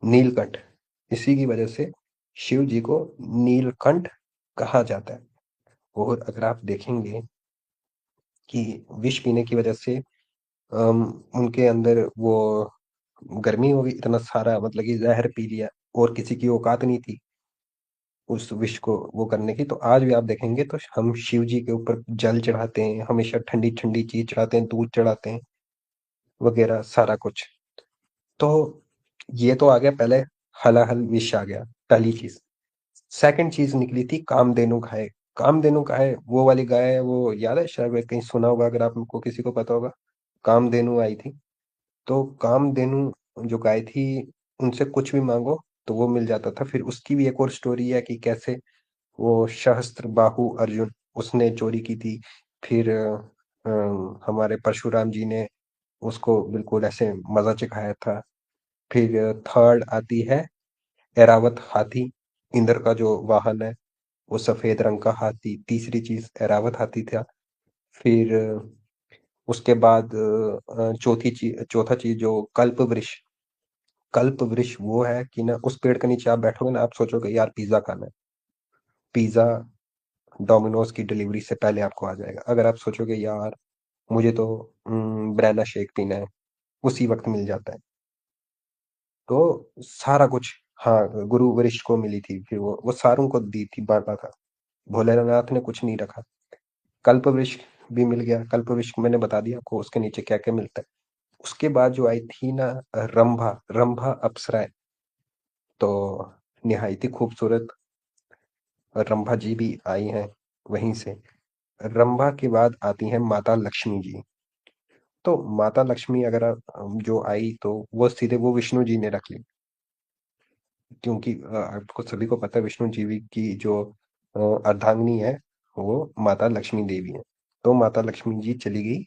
नीलकंठ। इसी की वजह से शिव जी को नीलकंठ कहा जाता है। और अगर आप देखेंगे कि विष पीने की वजह से उनके अंदर वो गर्मी हो गई, इतना सारा मतलब कि जहर पी लिया, और किसी की औकात नहीं थी उस विष को वो करने की। तो आज भी आप देखेंगे तो हम शिव जी के ऊपर जल चढ़ाते हैं, हमेशा ठंडी ठंडी चीज चढ़ाते हैं, दूध चढ़ाते हैं वगैरह सारा कुछ। तो ये तो आ गया पहले, हलाहल विष आ गया, पहली चीज। सेकंड चीज निकली थी कामधेनु गाय। कामधेनु गाय वो वाली गाय है, वो याद है, शायद कहीं सुना होगा, अगर आपको किसी को पता होगा। कामधेनु आई थी, तो कामधेनु जो गाय थी, उनसे कुछ भी मांगो तो वो मिल जाता था। फिर उसकी भी एक और स्टोरी है कि कैसे वो सहस्त्र बाहु अर्जुन, उसने चोरी की थी। फिर हमारे परशुराम जी ने उसको बिल्कुल ऐसे मजा चखाया था। फिर थर्ड आती है एरावत हाथी, इंद्र का जो वाहन है, वो सफेद रंग का हाथी, तीसरी चीज एरावत हाथी था। फिर उसके बाद चौथा चीज जो कल्प वृक्ष। कल्प वृक्ष वो है कि ना, उस पेड़ के नीचे आप बैठोगे ना, आप सोचोगे यार पिज्जा खाना है, पिज्जा डोमिनोज की डिलीवरी से पहले आपको आ जाएगा। अगर आप सोचोगे यार मुझे तो बनाना शेक पीना है, उसी वक्त मिल जाता है। तो सारा कुछ, हाँ गुरु वरिष्ठ को मिली थी, फिर वो सारों को दी थी, बांटा था, भोलेनाथ ने कुछ नहीं रखा। कल्प वृक्ष भी मिल गया, कल्प वृक्ष मैंने बता दिया आपको उसके नीचे क्या क्या मिलता है। उसके बाद जो आई थी ना, रंभा, रंभा अप्सराएं, तो निहायत ही खूबसूरत रंभा जी भी आई हैं वहीं से। रंभा के बाद आती हैं माता लक्ष्मी जी। तो माता लक्ष्मी अगर जो आई, तो वो सीधे वो विष्णु जी ने रख ली, क्योंकि आपको सभी को पता है विष्णु जी की जो अर्धांगिनी है, वो माता लक्ष्मी देवी है। तो माता लक्ष्मी जी चली गई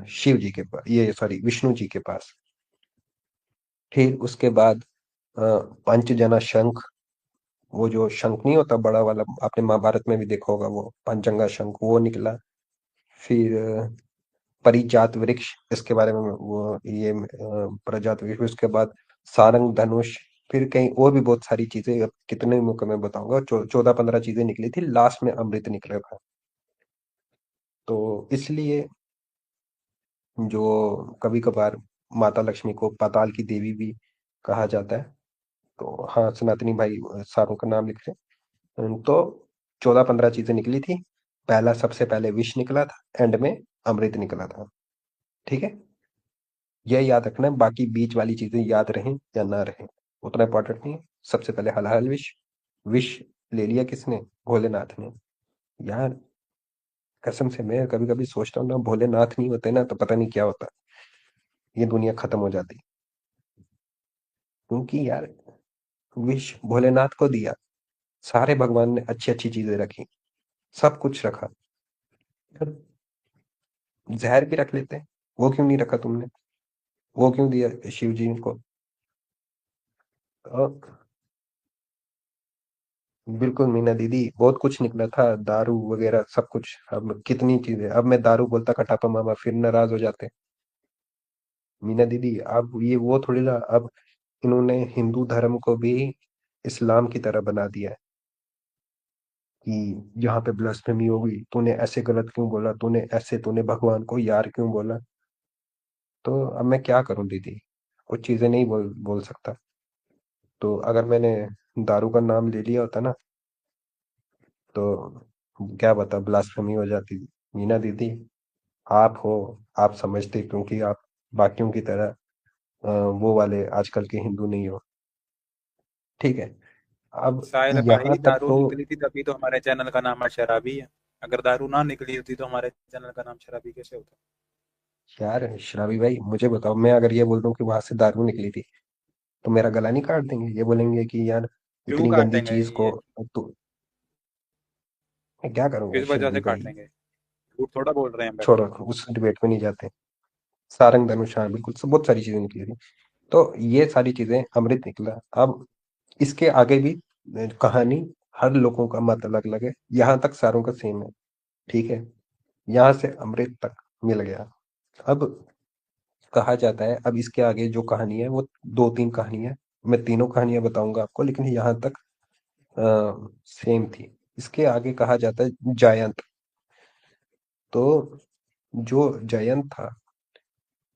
शिव जी के पास, ये सॉरी विष्णु जी के पास। फिर उसके बाद पंचजना शंख, वो जो शंख नहीं होता बड़ा वाला, आपने महाभारत में भी देखा होगा, वो पंचंगा शंख वो निकला। फिर परिजात वृक्ष, इसके बारे में वो ये परिजात वृक्ष, उसके बाद सारंग धनुष। फिर कहीं और भी बहुत सारी चीजें, अब कितने मौके में बताऊंगा, 14-15 चीजें निकली थी, लास्ट में अमृत निकला था। तो इसलिए जो कभी कभार माता लक्ष्मी को पाताल की देवी भी कहा जाता है। तो हाँ सनातनी भाई सारों का नाम लिख रहे हैं। तो 14-15 चीजें निकली थी, पहला सबसे पहले विष निकला था, एंड में अमृत निकला था, ठीक है। यह याद रखना है, बाकी बीच वाली चीजें याद रहें या ना रहें उतना इंपॉर्टेंट नहीं है। सबसे पहले हलाहल विष, विष ले लिया किसने, भोलेनाथ ने। यार कसम से मैं कभी-कभी सोचता हूँ ना, भोलेनाथ नहीं होते ना तो पता नहीं क्या होता। ये दुनिया खत्म हो जाती। क्योंकि यार विश भोलेनाथ को दिया, सारे भगवान ने अच्छी-अच्छी चीज़ें रखी, सब कुछ रखा। फिर ज़हर भी रख लेते, वो क्यों नहीं रखा तुमने? वो क्यों दिया शिव जी को? अ, बिल्कुल मीना दीदी, बहुत कुछ निकला था, दारू वगैरह सब कुछ। अब कितनी चीज़ें, अब मैं दारू बोलता कटापा मामा फिर नाराज़ हो जाते। मीना दीदी, अब ये वो थोड़ी ना, अब इन्होंने हिंदू धर्म को भी इस्लाम की तरह बना दिया है कि यहाँ पे ब्लास्फेमी होगी, तूने ऐसे गलत क्यों बोला, तूने भगवान को यार क्यों बोला? तो अब मैं क्या करूं दीदी, कुछ चीजें नहीं बोल सकता। तो अगर मैंने दारू का नाम ले लिया होता ना, तो क्या बता ब्लास्फेमी हो जाती। मीना दीदी, आप हो, आप समझते क्योंकि आप बाकियों की तरह वो वाले आजकल के हिंदू नहीं हो। ठीक है, अब शायद यहाँ भाई तक दारू तो निकली थी तभी तो हमारे चैनल का नाम आज शराबी है। अगर दारू ना निकली होती तो हमारे चैनल का नाम शराबी कैसे होता? यार शराबी भाई, मुझे बताओ, मैं अगर ये बोल दूं कि वहां से दारू निकली थी, तो मेरा गला नहीं काट देंगे? ये बोलेंगे कि यार क्यों इतनी गंदी काटेंगे चीज को ये? तो मैं क्या करूंगा किस वजह शराबी से भाई? काटेंगे? झूठ थोड़ा बोल रहे हैं बैठ छोड़ो, के। उस डिबेट में नहीं जाते। सारंग धनुष, हाँ बिल्कुल, सब बहुत सारी चीजें निकली थी। तो ये सारी चीजें अमृत निकला। अब इसके आगे भी कहानी, हर लोगों का मत अलग अलग है, यहाँ तक सारों का सेम है। ठीक है, यहाँ से अमृत तक मिल गया। अब कहा जाता है, अब इसके आगे जो कहानी है वो दो तीन कहानी है। मैं तीनों कहानियां बताऊंगा आपको, लेकिन यहाँ तक सेम थी। इसके आगे कहा जाता है जायंत। तो जो जयंत था,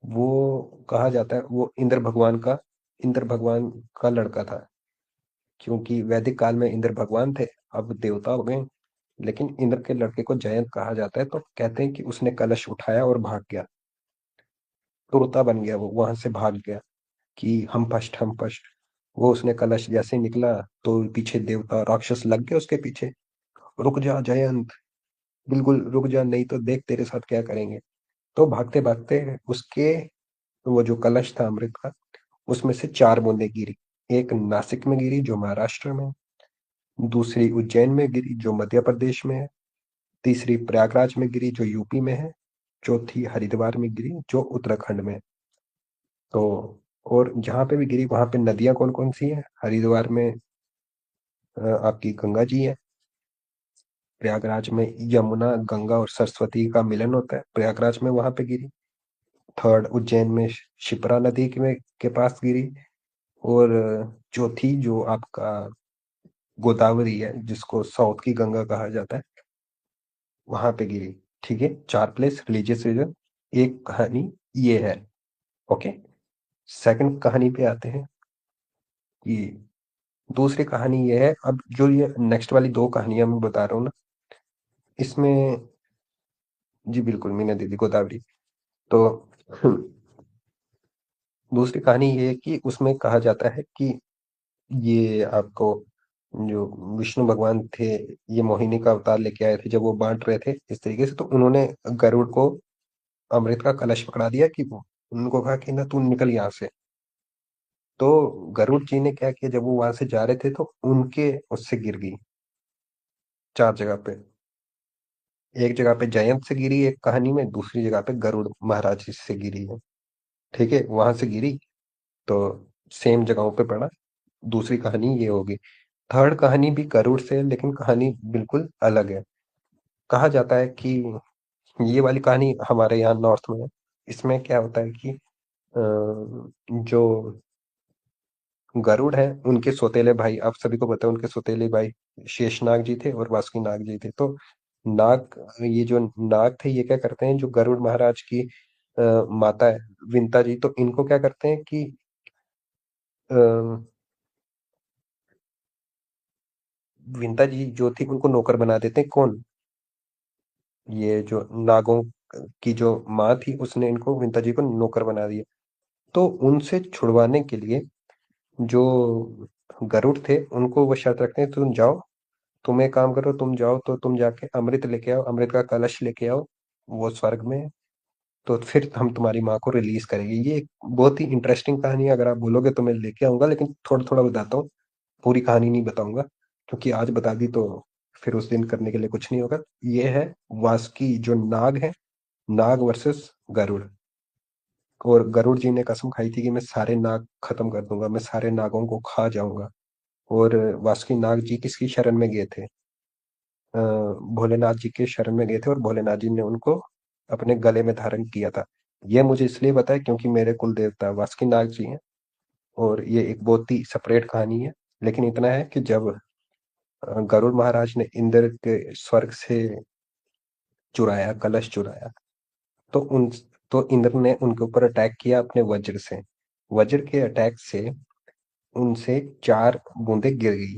वो कहा जाता है वो इंद्र भगवान का लड़का था। क्योंकि वैदिक काल में इंद्र भगवान थे, अब देवता हो गए। लेकिन इंद्र के लड़के को जयंत कहा जाता है, तो कहते हैं कि उसने कलश उठाया और भाग गया, तोता बन गया, वो वहां से भाग गया कि हम फर्स्ट। वो उसने कलश जैसे निकला, तो पीछे देवता राक्षस लग गए उसके पीछे, रुक जा जयंत, बिल्कुल रुक जा, नहीं तो देख तेरे साथ क्या करेंगे। तो भागते भागते उसके, वो जो कलश था अमृत का, उसमें से चार बूंदें गिरी। एक नासिक में गिरी जो महाराष्ट्र में है, दूसरी उज्जैन में गिरी जो मध्य प्रदेश में है, तीसरी प्रयागराज में गिरी जो यूपी में है, चौथी हरिद्वार में गिरी जो उत्तराखंड में है। तो और जहाँ पे भी गिरी वहां पे नदियां कौन कौन सी है? हरिद्वार में आपकी गंगा जी है। प्रयागराज में यमुना, गंगा और सरस्वती का मिलन होता है, प्रयागराज में वहां पे गिरी। थर्ड, उज्जैन में शिप्रा नदी के पास गिरी। और चौथी जो आपका गोदावरी है, जिसको साउथ की गंगा कहा जाता है, वहां पे गिरी। ठीक है, चार प्लेस, रिलीजियस रीजन। एक कहानी ये है। ओके, सेकंड कहानी पे आते हैं कि दूसरी कहानी ये है। अब जो ये नेक्स्ट वाली दो कहानियां मैं बता रहा हूँ ना, इसमें, जी बिल्कुल मीना दीदी, गोदावरी। तो दूसरी कहानी ये है कि उसमें कहा जाता है कि ये आपको, जो विष्णु भगवान थे, ये मोहिनी का अवतार लेके आए थे जब वो बांट रहे थे इस तरीके से, तो उन्होंने गरुड़ को अमृत का कलश पकड़ा दिया कि वो, उनको कहा कि ना तू निकल यहाँ से। तो गरुड़ जी ने क्या किया, जब वो वहां से जा रहे थे तो उनके उससे गिर गई चार जगह पे। एक जगह पे जयंत से गिरी एक कहानी में, दूसरी जगह पे गरुड़ महाराज जी से गिरी है। ठीक है, वहां से गिरी, तो सेम जगहों पे पड़ा। दूसरी कहानी ये होगी। थर्ड कहानी भी गरुड़ से है, लेकिन कहानी बिल्कुल अलग है। कहा जाता है कि ये वाली कहानी हमारे यहाँ नॉर्थ में है। इसमें क्या होता है कि जो गरुड़ है, उनके सौतेले भाई, आप सभी को पता है, उनके सौतेले भाई शेषनाग जी थे और वासुकी नाग जी थे। तो नाग, ये जो नाग थे, ये क्या करते हैं, जो गरुड़ महाराज की माता है विंता जी, तो इनको क्या करते हैं कि अ, विंता जी जो थी उनको नौकर बना देते हैं। कौन? ये जो नागों की जो माँ थी, उसने इनको, विंता जी को नौकर बना दिया। तो उनसे छुड़वाने के लिए जो गरुड़ थे, उनको वो शर्त रखते हैं, तुम जाओ तुम एक काम करो, तुम जाओ तो तुम जाके अमृत लेके आओ, अमृत का कलश लेके आओ, वो स्वर्ग में है। तो फिर हम तुम्हारी माँ को रिलीज करेंगे। ये एक बहुत ही इंटरेस्टिंग कहानी है, अगर आप बोलोगे तो मैं लेके आऊंगा, लेकिन थोड़ा थोड़ा बताता हूँ, पूरी कहानी नहीं बताऊंगा, क्योंकि आज बता दी तो फिर उस दिन करने के लिए कुछ नहीं होगा। ये है वासुकी जो नाग है, नाग वर्सेस गरुड़। और गरुड़ जी ने कसम खाई थी कि मैं सारे नाग खत्म कर दूंगा, मैं सारे नागों को खा जाऊंगा। और वासुकी नाग जी किसकी शरण में गए थे? भोलेनाथ जी के शरण में गए थे, और भोलेनाथ जी ने उनको अपने गले में धारण किया था। ये मुझे इसलिए पता है क्योंकि मेरे कुल देवता वासुकी नाग जी हैं। और ये एक बहुत ही सेपरेट कहानी है। लेकिन इतना है कि जब गरुड़ महाराज ने इंद्र के स्वर्ग से चुराया, कलश चुराया, तो उन तो इंद्र ने उनके ऊपर अटैक किया अपने वज्र से। वज्र के अटैक से उनसे 4 बूंदें गिर गई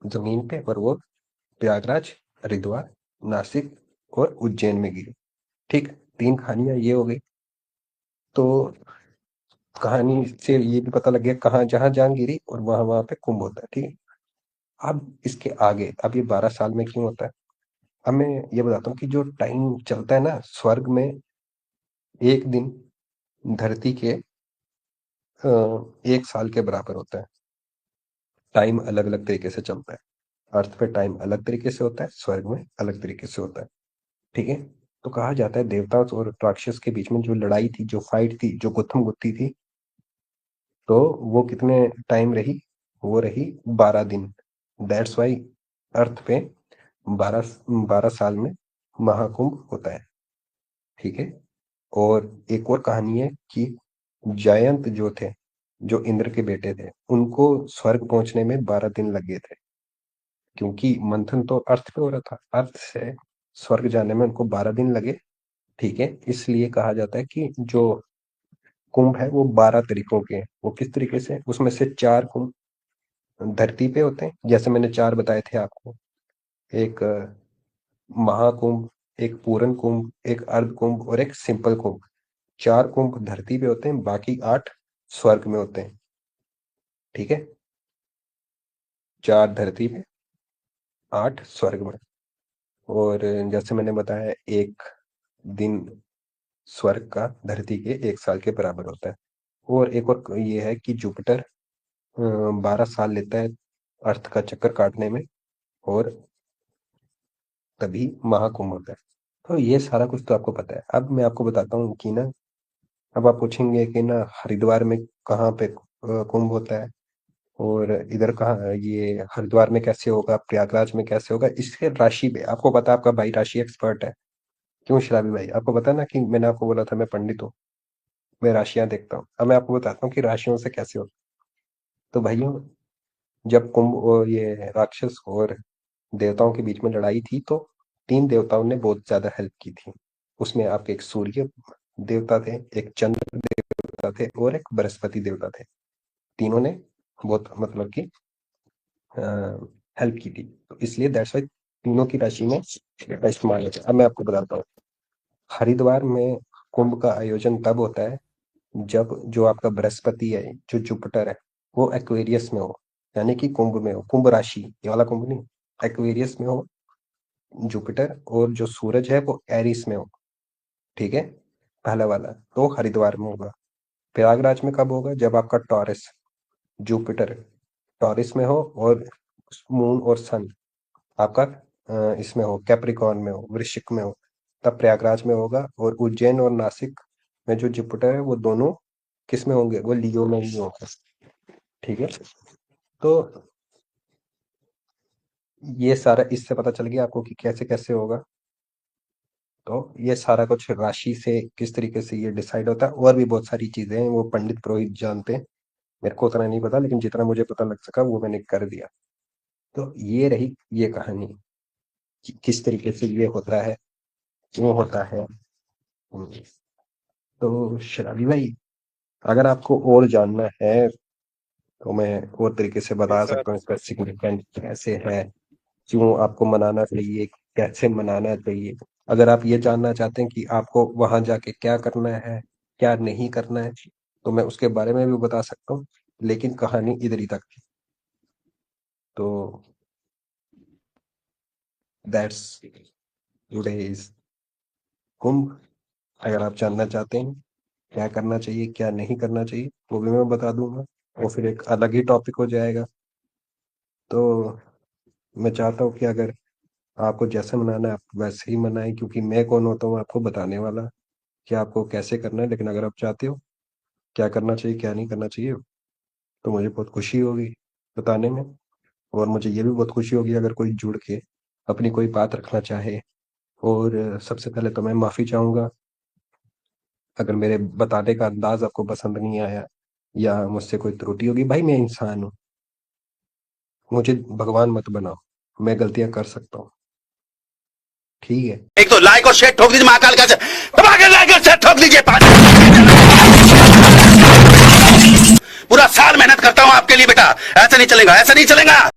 जमीन पे, और वो प्रयागराज, हरिद्वार, नासिक और उज्जैन में गिरी। ठीक, 3 कहानियां ये हो गई। तो कहानी से ये भी पता लग गया कहाँ, जहां जहां गिरी और वहां वहां पे कुंभ होता है। ठीक है। अब इसके आगे, अब ये 12 साल में क्यों होता है? अब मैं ये बताता हूँ कि जो टाइम चलता है ना स्वर्ग में, एक दिन धरती के 1 साल के बराबर होता है। टाइम अलग अलग तरीके से चलता है। अर्थ पे टाइम अलग तरीके से होता है, स्वर्ग में अलग तरीके से होता है। ठीक है। तो कहा जाता है देवता और राक्षस के बीच में जो लड़ाई थी, जो फाइट थी, जो गुत्थम गुत्थी थी, तो वो कितने टाइम रही? वो रही 12 दिन। दैट्स वाई अर्थ पे 12 12 साल में महाकुंभ होता है। ठीक है। और एक और कहानी है कि जयंत जो थे, जो इंद्र के बेटे थे, उनको स्वर्ग पहुंचने में 12 दिन लग गए थे, क्योंकि मंथन तो अर्थ पे हो रहा था, अर्थ से स्वर्ग जाने में उनको 12 दिन लगे। ठीक है। इसलिए कहा जाता है कि जो कुंभ है वो 12 तरीकों के हैं। वो किस तरीके से? उसमें से 4 कुंभ धरती पे होते हैं, जैसे मैंने 4 बताए थे आपको। एक महाकुंभ, एक पूर्ण कुंभ, एक अर्ध कुंभ और एक सिंपल कुंभ। 4 कुंभ धरती पे होते हैं, बाकी 8 स्वर्ग में होते हैं। ठीक है। 4 धरती पे, 8 स्वर्ग में। और जैसे मैंने बताया, एक दिन स्वर्ग का धरती के 1 साल के बराबर होता है। और एक और ये है कि जुपिटर 12 साल लेता है अर्थ का चक्कर काटने में, और तभी महाकुंभ होता है। तो ये सारा कुछ तो आपको पता है। अब मैं आपको बताता हूँ कि ना, अब आप पूछेंगे कि ना हरिद्वार में कहाँ पे कुंभ होता है, और इधर कहाँ, ये हरिद्वार में कैसे होगा, प्रयागराज में कैसे होगा? इसके राशि पे आपको पता है, आपका भाई राशि एक्सपर्ट है। क्यों शराबी भाई? आपको पता है ना कि मैंने आपको बोला था मैं पंडित हूँ, मैं राशियां देखता हूँ। अब मैं आपको बताता हूँ कि राशियों से कैसे होता है। तो भाइयों, जब कुंभ और ये राक्षस और देवताओं के बीच में लड़ाई थी, तो 3 देवताओं ने बहुत ज्यादा हेल्प की थी। उसमें आप एक सूर्य देवता थे, एक चंद्र देवता थे, और एक बृहस्पति देवता थे। तीनों ने बहुत मतलब कि हेल्प की थी। तो इसलिए दैट्स वाई तीनों की राशि में इसका इस्तेमाल होता है। अब मैं आपको बताता हूँ, हरिद्वार में कुंभ का आयोजन तब होता है जब जो आपका बृहस्पति है, जो जुपिटर है, वो एक्वेरियस में हो, यानी कि कुंभ में हो, कुंभ राशि, ये वाला कुंभ नहीं, एक्वेरियस में हो जुपिटर, और जो सूरज है वो एरिस में हो। ठीक है। पहला वाला तो हरिद्वार में होगा। प्रयागराज में कब होगा? जब आपका टॉरस, जुपिटर टॉरस में हो, और मून और सन आपका इसमें हो, कैप्रिकॉर्न में हो, वृश्चिक में हो, तब प्रयागराज में होगा। और उज्जैन और नासिक में जो जुपिटर है वो दोनों किस में होंगे? वो लियो में ही होगा। ठीक है। तो ये सारा इससे पता चल गया आपको कि कैसे कैसे होगा। तो ये सारा कुछ राशि से किस तरीके से ये डिसाइड होता है, और भी बहुत सारी चीजें हैं, वो पंडित पुरोहित जानते हैं। मेरे को उतना नहीं पता, लेकिन जितना मुझे पता लग सका वो मैंने कर दिया। तो ये रही ये कहानी कि किस तरीके से ये होता है, क्यों होता है। तो शराबी भाई, अगर आपको और जानना है तो मैं और तरीके से जी बता सर। सकता हूँ इसका सिग्निफिकेंट कैसे है, क्यों आपको मनाना चाहिए, कैसे मनाना चाहिए। अगर आप ये जानना चाहते हैं कि आपको वहां जाके क्या करना है, क्या नहीं करना है, तो मैं उसके बारे में भी बता सकता हूँ। लेकिन कहानी इधर ही तक थी। तो दैट्स टुडेज कुंभ। अगर आप जानना चाहते हैं क्या करना चाहिए क्या नहीं करना चाहिए वो भी मैं बता दूंगा, वो फिर एक अलग ही टॉपिक हो जाएगा। तो मैं चाहता हूँ कि अगर आपको जैसे मनाना है आप वैसे ही मनाएं, क्योंकि मैं कौन होता हूँ आपको बताने वाला कि आपको कैसे करना है। लेकिन अगर आप चाहते हो क्या करना चाहिए क्या नहीं करना चाहिए तो मुझे बहुत खुशी होगी बताने में। और मुझे ये भी बहुत खुशी होगी अगर कोई जुड़ के अपनी कोई बात रखना चाहे। और सबसे पहले तो मैं माफ़ी चाहूँगा अगर मेरे बताने का अंदाज आपको पसंद नहीं आया या मुझसे कोई त्रुटि होगी। भाई मैं इंसान हूँ, मुझे भगवान मत बनाओ, मैं गलतियां कर सकता हूँ, ठीक है। एक तो लाइक और शेयर ठोक दीजिए, महाकाल का लाइक और शेयर ठोक दीजिए। पूरा साल मेहनत करता हूं आपके लिए बेटा, ऐसा नहीं चलेगा, ऐसा नहीं चलेगा।